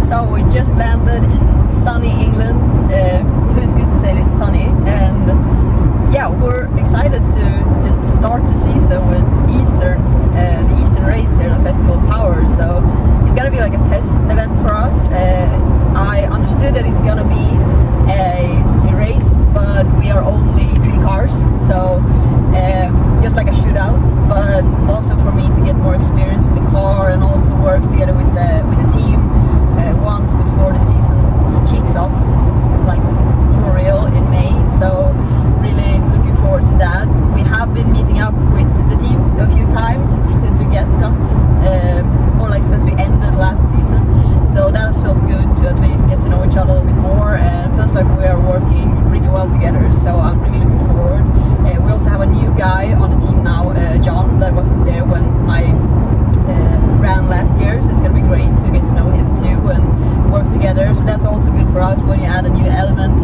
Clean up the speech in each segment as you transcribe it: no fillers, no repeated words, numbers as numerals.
So we just landed in sunny England. Feels good to say that it's sunny, and yeah, we're excited to just start the season with the Eastern race here at Festival Power. So it's gonna be like a test event for us. I understood that it's gonna be a race, but we are only 3 cars, so just like a shootout, but also for me to get more experience in the car and also work together with the team once before the season kicks off, like for real in May. So really looking forward to that. We have been meeting up with the teams a few times since we since we ended last season. So that has felt good to at least get to know each other a little bit more, and it feels like we are working really well together. So I'm really looking forward. We also have a new guy on the team now, John, that wasn't there when I ran last year. So it's gonna be great to get to know him too and work together. So that's also good for us when you add a new element.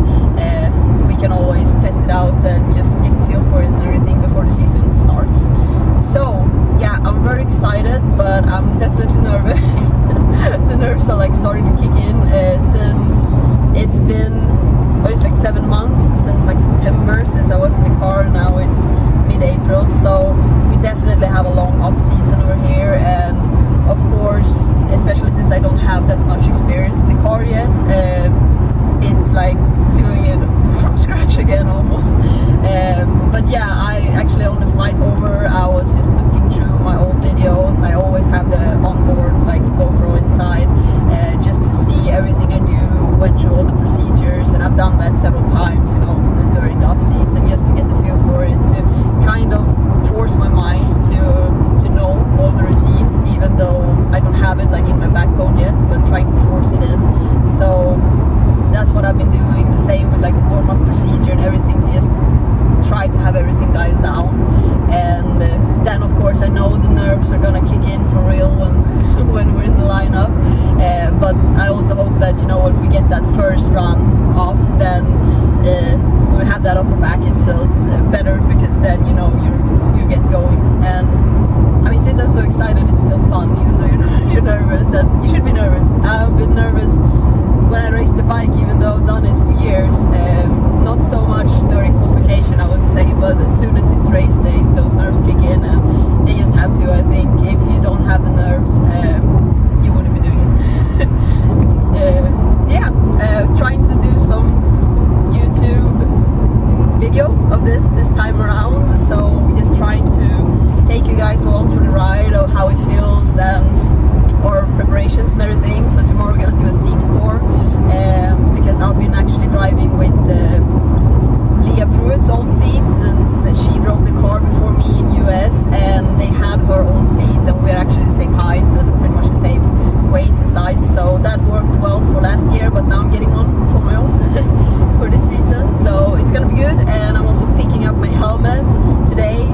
We can always test it out and just get a feel for it and everything before the season starts. So yeah, I'm very excited, but I'm definitely nervous. The nerves are like starting to kick in since it's been, it's like 7 months since like September since I was in the car, and now it's mid-April. So we definitely have a long off season over here, and of course, especially since I don't have that much experience in the car yet, it's like doing it from scratch again almost. But yeah, I actually on the flight over, I was just looking through my old videos. I always have the onboard like GoPro inside, just to see everything I do, went through all the procedures, and I've done that several times, you know, during the off season, just to get the feel for it, to kind of force my mind to know all the routines, even though I don't have it like in my backbone yet, but trying to force it in. So that's what I've been doing. The same with like the warm-up procedure and everything, to just try to have everything dialed down. And then of course I know the nerves are gonna kick in for real when we're in the lineup. But I also hope that, you know, when we get that first run off, then we have that offer back. It feels better, because then, you know, you get going. And I mean, since I'm so excited, it's still fun, even though you're nervous, and you should be nervous. I've been nervous when I raced the bike, even though I've done it for years. Not so much during qualification, I would say, but as soon as it's race days, those nerves kick in, and they just have to. I think if you don't have the nerves, you wouldn't be doing it. So yeah, trying to do some YouTube video of this time around. So just trying to take you guys along for the ride of how it feels and our preparations and everything. So tomorrow we're gonna do a seat pour, because I've been actually driving with Leah Pruitt's old seat, since she drove the car before me in US, and they had her own seat, and we're actually the same height and pretty much the same weight and size. So that worked well for last year, but now I'm getting one for my own for this season. So it's gonna be good. And I'm also picking up my helmet today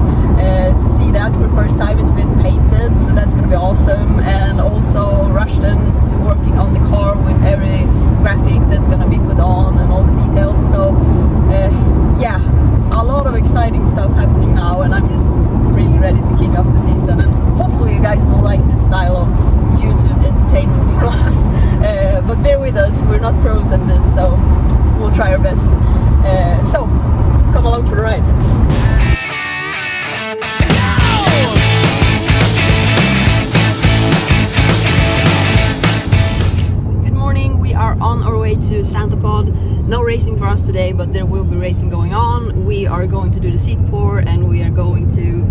to see that for the first time. It's been painted, so that's gonna be awesome. And also Rushton is working on the car with every graphic that's gonna be put on and all the details. So yeah, a lot of exciting stuff happening now, and I'm just really ready to kick off the season. And hopefully you guys will like this style of YouTube entertainment from us. But bear with us, we're not pros at this, so we'll try our best. So come along for the ride. Good morning, we are on our way to Santa Pod. No racing for us today, but there will be racing going on. We are going to do the seat pour, and we are going to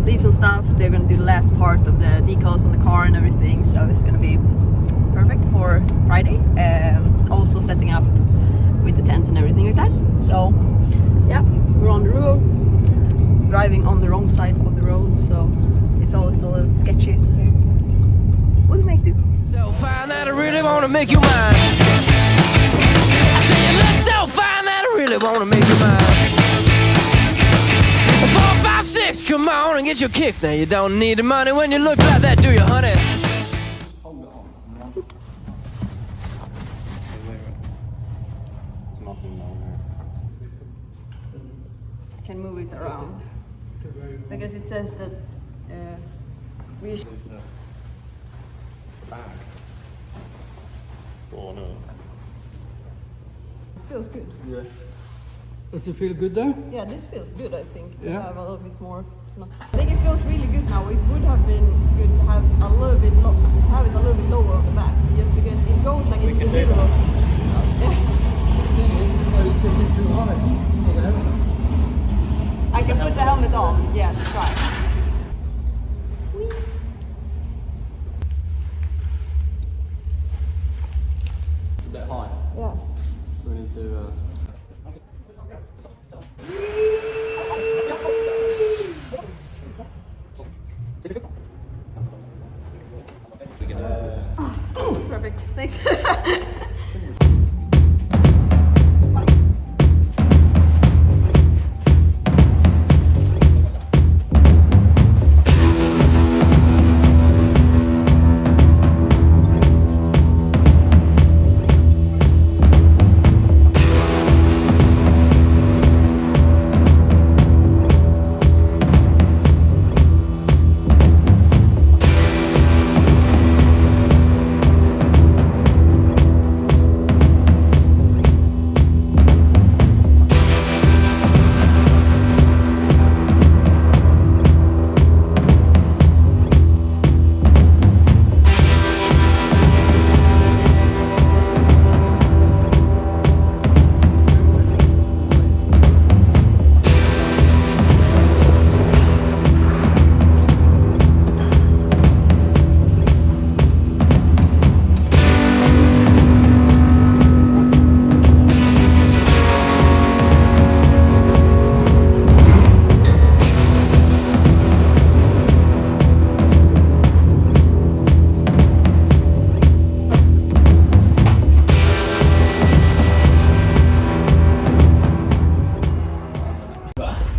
leave some stuff. They're going to do the last part of the decals on the car and everything, so it's going to be perfect for Friday. Also setting up with the tent and everything like that. So yeah, we're on the road, driving on the wrong side of the road, so it's always a little sketchy. What do you make do? So fine that I really want to make you mine. I tell you, look so fine that I really want to make you mine. 4, 5, 6, come on and get your kicks. Now you don't need the money when you look like that, do you, honey? I can move it around because it says that we should. Bag. feels good. Yeah. Does it feel good there? Yeah, this feels good, I think, to Yeah. have a little bit more. I think it feels really good now. It would have been good to have a little bit have it a little bit lower on the back, just because it goes like in the middle of. Yeah. You sitting too high for the helmet. I can put the helmet on. Yeah, try. It's a bit high, Yeah. so we need to. Perfect. Thanks.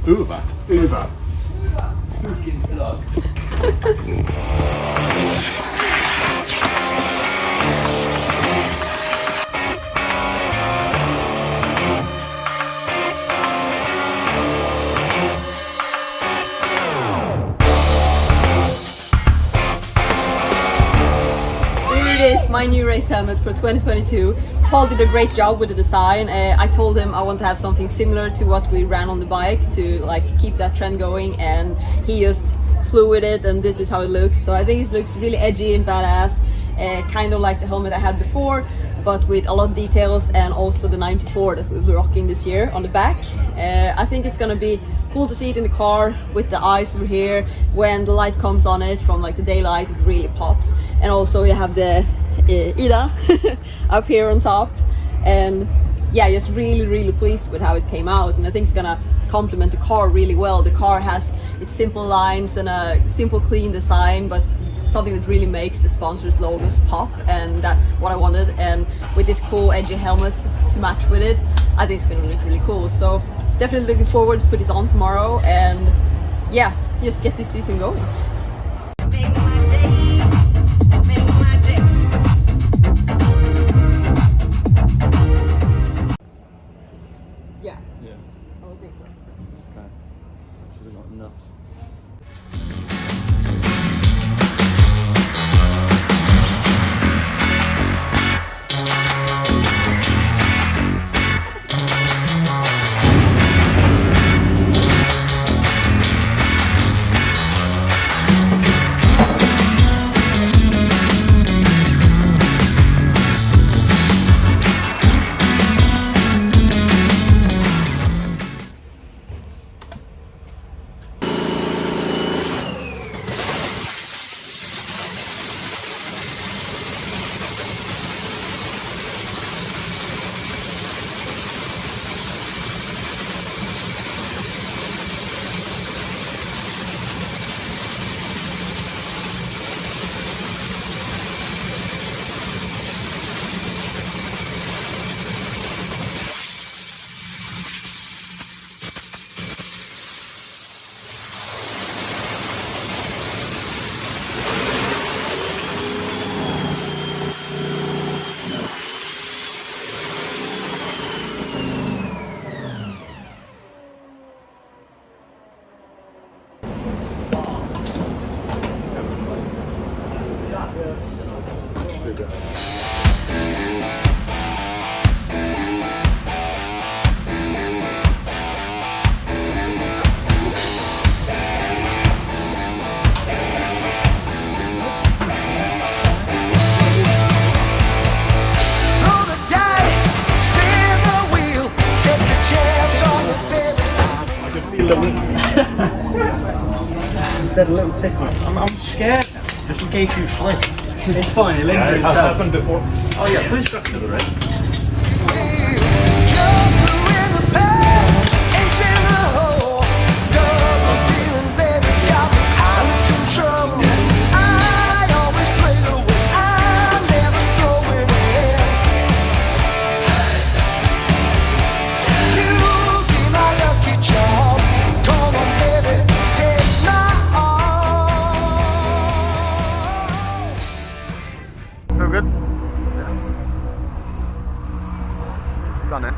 Uber. So here it is, my new race helmet for 2022. Paul did a great job with the design. I told him I want to have something similar to what we ran on the bike to like keep that trend going, and he just flew with it, and this is how it looks. So I think it looks really edgy and badass, kind of like the helmet I had before, but with a lot of details, and also the 94 that we'll be rocking this year on the back. I think it's gonna be cool to see it in the car with the eyes over here. When the light comes on it from like the daylight, it really pops. And also we have the Ida up here on top, and yeah, just really pleased with how it came out, and I think it's gonna complement the car really well. The car has its simple lines and a simple clean design, but something that really makes the sponsors' logos pop, and that's what I wanted. And with this cool edgy helmet to match with it, I think it's gonna look really cool. So definitely looking forward to put this on tomorrow, and yeah, just get this season going. Yeah, Yeah. I don't think so. Okay. Should have got enough. just had a little tickle. I'm scared now, just in case you slip. It's fine, it'll injure It has itself. happened before. Oh yeah, please go to the right. Feel good? Yeah. Done it.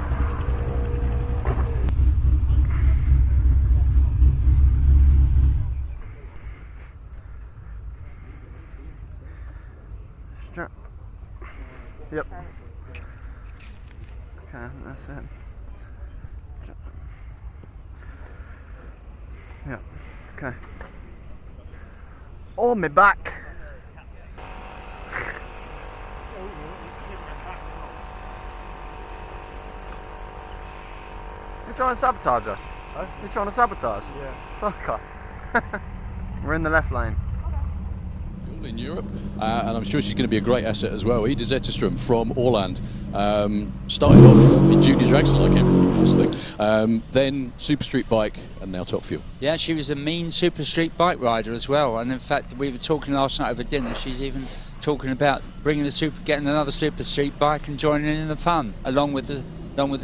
Strap. Yep. Okay, that's it. Yep. Okay. On my back. You're trying to sabotage us? Huh? You're trying to sabotage? Yeah. Fuck off. We're in the left lane. In Europe, and I'm sure she's going to be a great asset as well. Ida Zetterström from Åland started off in junior dragster like everybody does, I think. Then super street bike, and now top fuel. Yeah, she was a mean super street bike rider as well, and in fact we were talking last night over dinner, she's even talking about getting another super street bike and joining in the fun along with the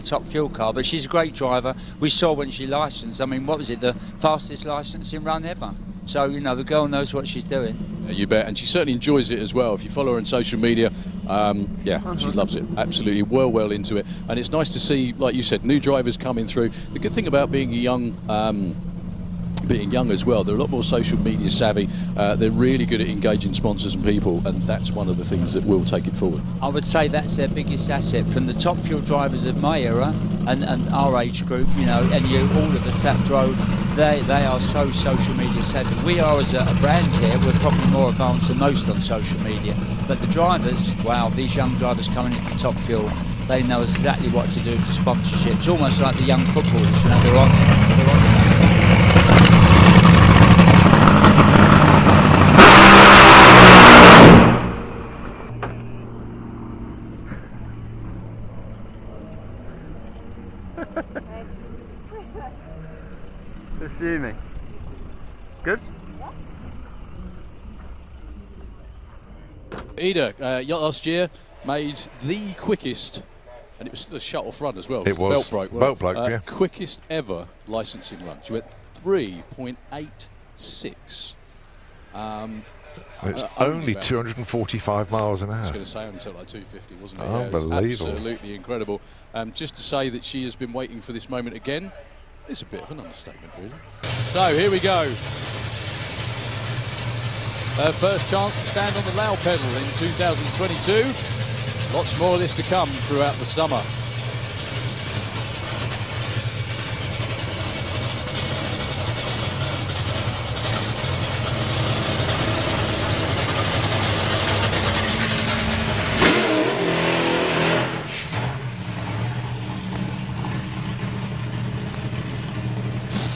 top fuel car. But she's a great driver. We saw when she licensed, I mean, what was it, the fastest licensing run ever. So, you know, the girl knows what she's doing. Yeah, you bet, and she certainly enjoys it as well. If you follow her on social media, yeah, she loves it. Absolutely, well into it. And it's nice to see, like you said, new drivers coming through. The good thing about being young as well, they're a lot more social media savvy. They're really good at engaging sponsors and people, and that's one of the things that will take it forward. I would say that's their biggest asset. From the top fuel drivers of my era and our age group, you know, and all of us that drove, they are so social media savvy. We are, as a brand here, we're probably more advanced than most on social media. But the drivers, wow, these young drivers coming into top fuel, they know exactly what to do for sponsorship. It's almost like the young footballers, you know, they're on Assuming. Good? Ida, last year, made the quickest, and it was still a shut-off run as well. It was. Belt broke, yeah. Quickest ever licensing run. She went 3.86. It's only 245 miles an hour. I was going to say only something like 250, wasn't it? Unbelievable. Yeah, it was absolutely incredible. Just to say that she has been waiting for this moment again, it's a bit of an understatement, really. So here we go. Her first chance to stand on the loud pedal in 2022. Lots more of this to come throughout the summer.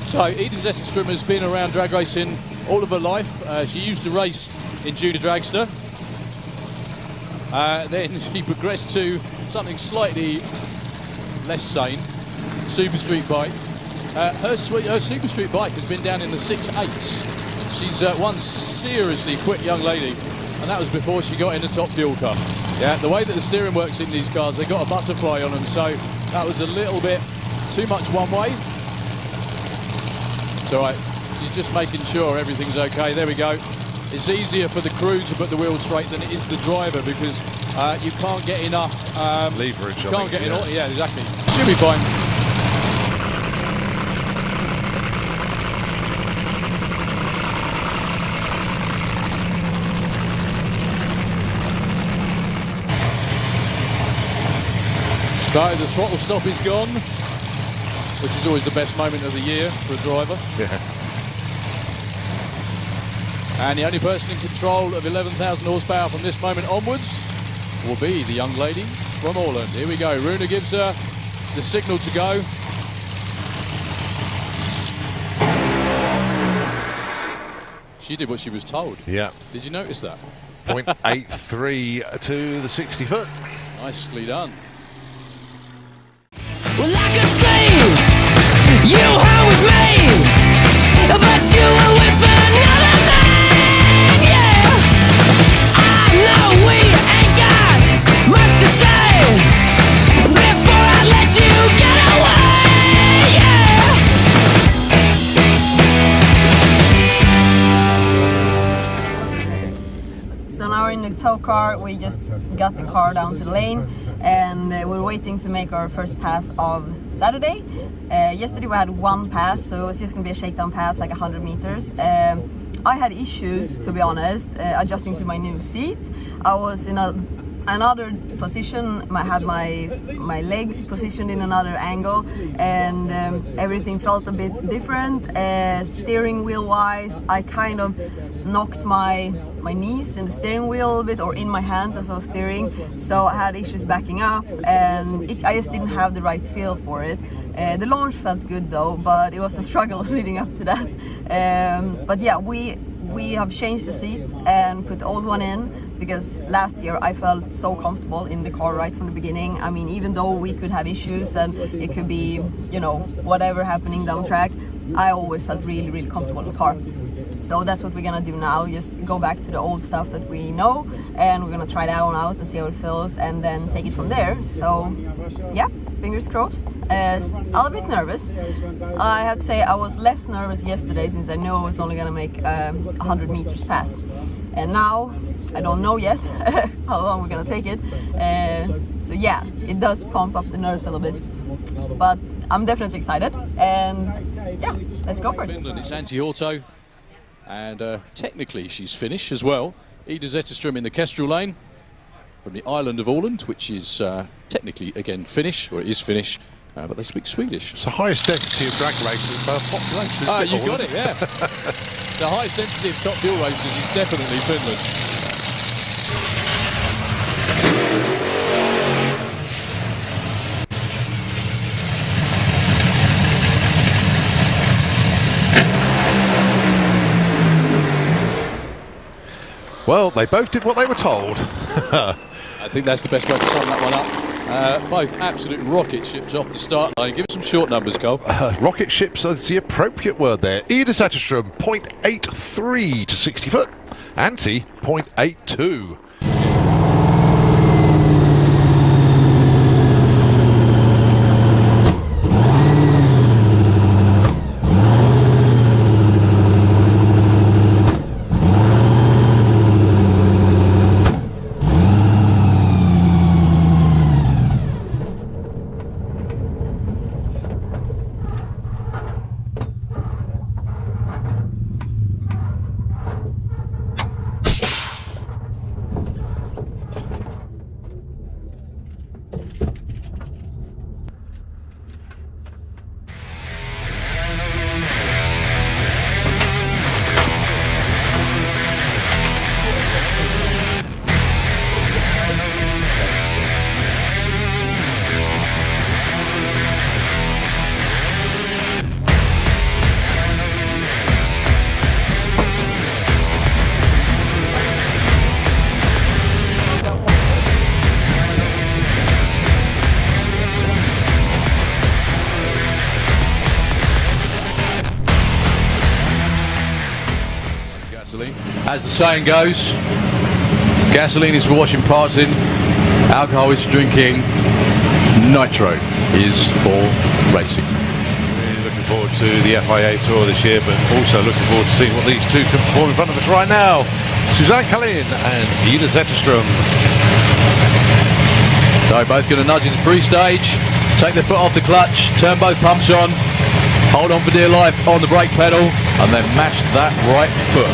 So, Ida Zetterström has been around drag racing all of her life. She used to race in junior dragster. Then she progressed to something slightly less sane, super street bike. Her super street bike has been down in the 6.8s. She's one seriously quick young lady, and that was before she got in the top fuel car. Yeah, the way that the steering works in these cars, they've got a butterfly on them, so that was a little bit too much one way. It's all right, she's just making sure everything's okay. There we go. It's easier for the crew to put the wheels straight than it is the driver, because you can't get enough leverage. You can't get enough. Yeah, exactly. Should be fine. So the throttle stop is gone, which is always the best moment of the year for a driver. Yeah. And the only person in control of 11,000 horsepower from this moment onwards will be the young lady from Åland. Here we go. Runa gives her the signal to go. She did what she was told. Yeah. Did you notice that? 0.83 to the 60 foot. Nicely done. Well, I could see you home with me, but you were with another man, yeah. I know we ain't got much to say before I let you get away, yeah. So now we're in the tow car. We just got the car down to the lane, and we're waiting to make our first pass of Saturday. Yesterday we had one pass, so it was just gonna be a shakedown pass, like 100 meters. I had issues, to be honest, adjusting to my new seat. I was in another position. I had my legs positioned in another angle, and everything felt a bit different. Steering wheel wise, I kind of knocked my knees in the steering wheel a bit, or in my hands as I was steering, so I had issues backing up, and I just didn't have the right feel for it. The launch felt good though, but it was a struggle leading up to that. But yeah, we have changed the seat and put the old one in, because last year I felt so comfortable in the car right from the beginning. I mean, even though we could have issues and it could be, you know, whatever happening down track, I always felt really, really comfortable in the car. So that's what we're gonna do now, just go back to the old stuff that we know, and we're gonna try that one out and see how it feels, and then take it from there. So yeah, fingers crossed. I'm a bit nervous. I have to say I was less nervous yesterday, since I knew I was only gonna make 100 meters pass, and now I don't know yet how long we're gonna take it. So yeah, it does pump up the nerves a little bit, but I'm definitely excited, and yeah, let's go for it. Finland, it's anti-auto. And technically she's Finnish as well. Ida Zetterström in the Kestrel lane from the island of Åland, which is technically, again, Finnish, or it is Finnish, but they speak Swedish. It's the highest density of drag races population. Ah, you got it, yeah. The highest density of top fuel races is definitely Finland. Well, they both did what they were told. I think that's the best way to sum that one up. Both absolute rocket ships off the start line. Give us some short numbers, Cole. Rocket ships is the appropriate word there. Ida Zetterström, 0.83 to 60 foot. Antti, 0.82. As the saying goes, gasoline is for washing parts in, alcohol is for drinking, nitro is for racing. Really looking forward to the FIA Tour this year, but also looking forward to seeing what these two can perform in front of us right now. Suzanne Kalin and Ida Zetterström. So both going to nudge in the pre-stage, take their foot off the clutch, turn both pumps on, hold on for dear life on the brake pedal, and then mash that right foot.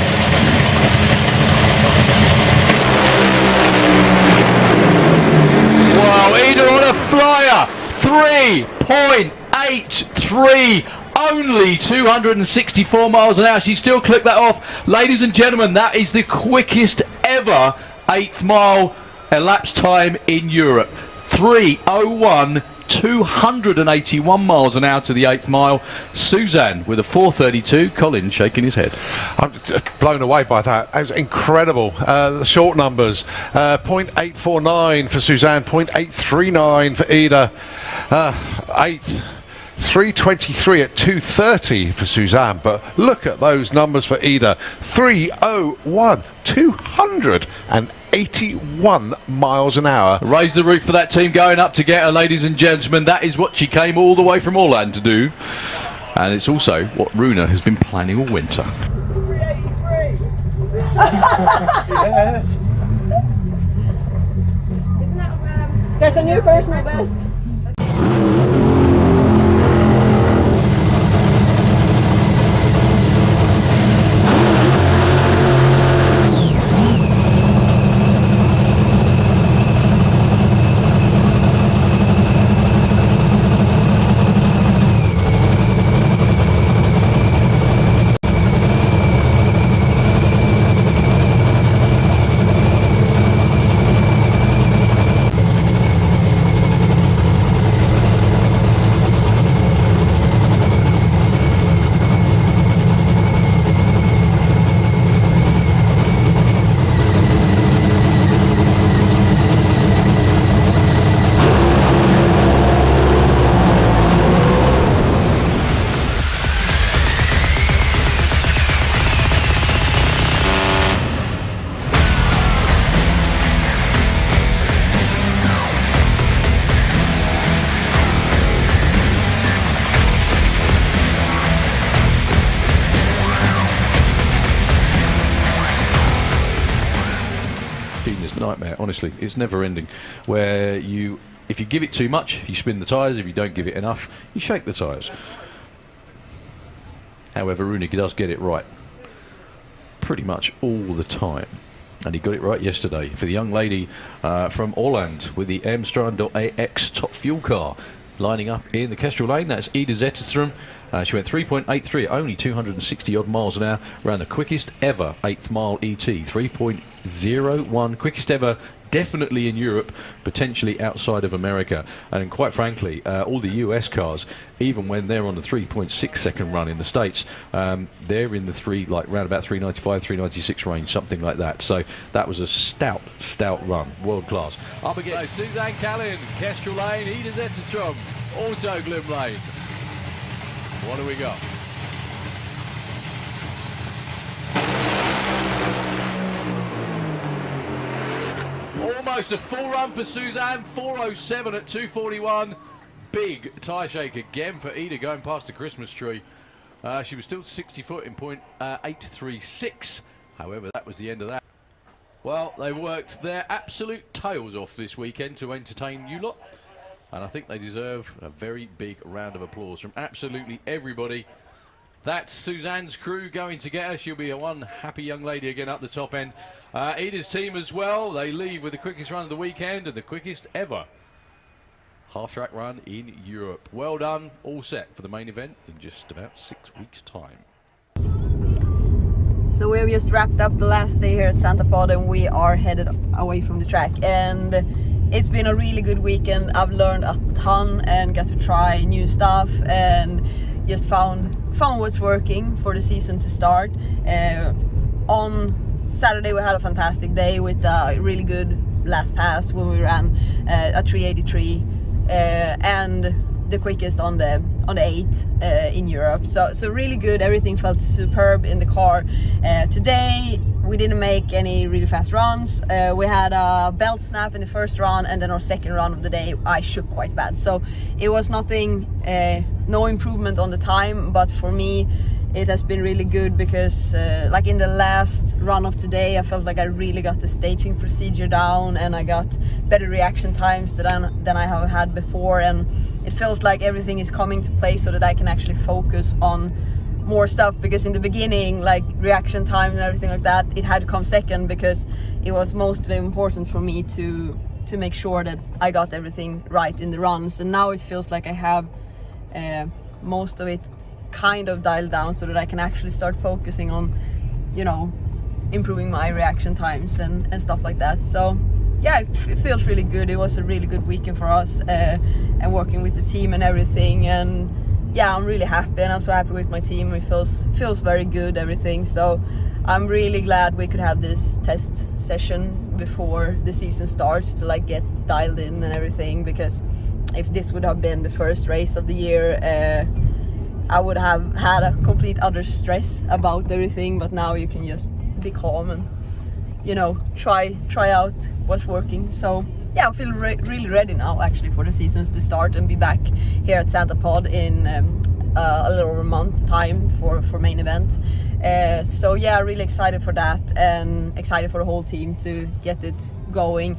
Wow, Ida on a flyer, 3.83, only 264 miles an hour. She still clicked that off. Ladies and gentlemen, that is the quickest ever 8th mile elapsed time in Europe. 3:01.2. 281 miles an hour to the 8th mile. Suzanne with a 4:32. Colin shaking his head. I'm blown away by that. It was incredible. The short numbers, 0.849 for Suzanne, 0.839 for Ida, 8th. 3:23 at 2:30 for Suzanne, but look at those numbers for Ida. 3:01, 281 miles an hour. Raise the roof for that team going up to get her, ladies and gentlemen. That is what she came all the way from Orland to do, and it's also what Runa has been planning all winter. There's a new personal best. Nightmare, honestly. It's never ending, where if you give it too much, you spin the tyres. If you don't give it enough, you shake the tyres. However, Rune does get it right pretty much all the time, and he got it right yesterday for the young lady from Orland with the Strand.AX top fuel car lining up in the Kestrel lane. That's Ida Zetterström. She went 3.83 at only 260 odd miles an hour, around the quickest ever 8th mile ET, 3.01, quickest ever, definitely in Europe, potentially outside of America. And quite frankly, all the US cars, even when they're on the 3.6 second run in the States, they're in the round about 395, 396 range, something like that. So that was a stout run, world class. Up again, so Suzanne Callan, Kestrel lane, Ida Zetterström, Auto Glim lane. What do we got? Almost a full run for Suzanne, 4:07 at 2:41. Big tyre shake again for Ida going past the Christmas tree. She was still 60 foot in 0.836. However, that was the end of that. Well, they worked their absolute tails off this weekend to entertain you lot. And I think they deserve a very big round of applause from absolutely everybody. That's Suzanne's crew going to get her. She'll be a one happy young lady again up the top end. Ida's team as well. They leave with the quickest run of the weekend and the quickest ever half-track run in Europe. Well done. All set for the main event in just about 6 weeks' time. So we have just wrapped up the last day here at Santa Pod and we are headed away from the track. And it's been a really good weekend. I've learned a ton and got to try new stuff and just found what's working for the season to start. On Saturday we had a fantastic day with a really good last pass when we ran a 383 and the quickest on the 8 in Europe. So really good. Everything felt superb in the car. Today we didn't make any really fast runs. We had a belt snap in the first run, and then our second run of the day I shook quite bad. So it was nothing, no improvement on the time, but for me it has been really good because like in the last run of today I felt like I really got the staging procedure down and I got better reaction times than I have had before, and it feels like everything is coming to place so that I can actually focus on more stuff, because in the beginning, like reaction time and everything like that, it had to come second because it was mostly important for me to make sure that I got everything right in the runs. And now it feels like I have most of it kind of dialed down so that I can actually start focusing on, you know, improving my reaction times and stuff like that. So yeah, it feels really good. It was a really good weekend for us, and working with the team and everything. And yeah, I'm really happy, and I'm so happy with my team. It feels very good, everything. So I'm really glad we could have this test session before the season starts to like get dialed in and everything, because if this would have been the first race of the year, I would have had a complete other stress about everything. But now you can just be calm and, you know, try out what's working. So yeah, I feel really ready now actually for the seasons to start and be back here at Santa Pod in a little over a month time for main event. So yeah, really excited for that, and excited for the whole team to get it going.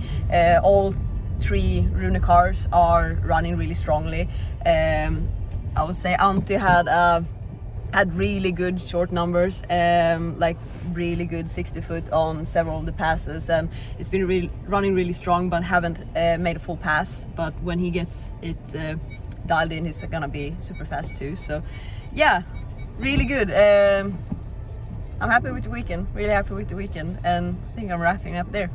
All 3 Rune cars are running really strongly. I would say Antti had really good short numbers, like really good 60 foot on several of the passes, and it's been running really strong, but haven't made a full pass. But when he gets it dialed in, he's gonna be super fast too. So yeah, really good. I'm happy with the weekend, really happy with the weekend, and I think I'm wrapping up there.